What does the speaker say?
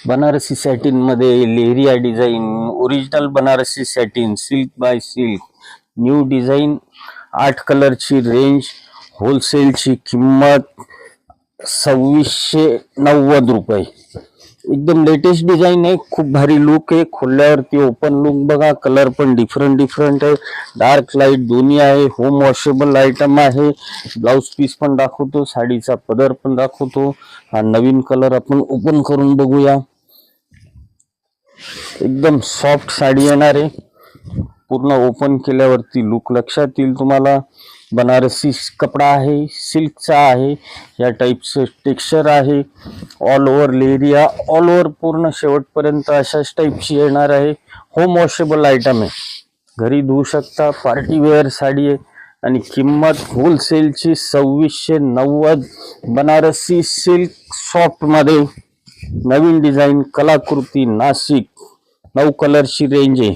Banarasi satin मध्ये leheriya design, original Banarasi satin, silk bye silk, new design, 8 कलरची range, होलसेलची किंमत 2690 रुपये। एकदम लेटेस्ट डिझाईन आहे, खूप भारी लुक आहे। खोलल्यावरती ओपन लुक बघा, कलर पण डिफरंट आहे, डार्क लाईट दोन्ही आहे। होम वॉशेबल आयटम आहे। ब्लाउज पीस पण दाखवतो, साडीचा पदर पण दाखवतो। हा नवीन कलर आपण ओपन करून बघूया। एकदम सॉफ्ट साडी येणार आहे, पूर्ण ओपन केल्यावरती लुक लक्षात येईल तुम्हाला। बनारसी कपडा आहे, सिल्कचा आहे, या टाइपचं टेक्स्चर आहे। All over leheriya, all over पूर्ण शेवटपर्यंत अशाच टाइपची येणार आहे। होम वॉशेबल आयटम आहे, घरी धुवू शकता, पार्टी वेअर साडी आहे आणि किंमत होलसेलची 2690। बनारसी सिल्क सॉफ्ट मध्ये नवीन डिझाईन, कलाकृती, नाशिक, 9 कलरची रेंज आहे।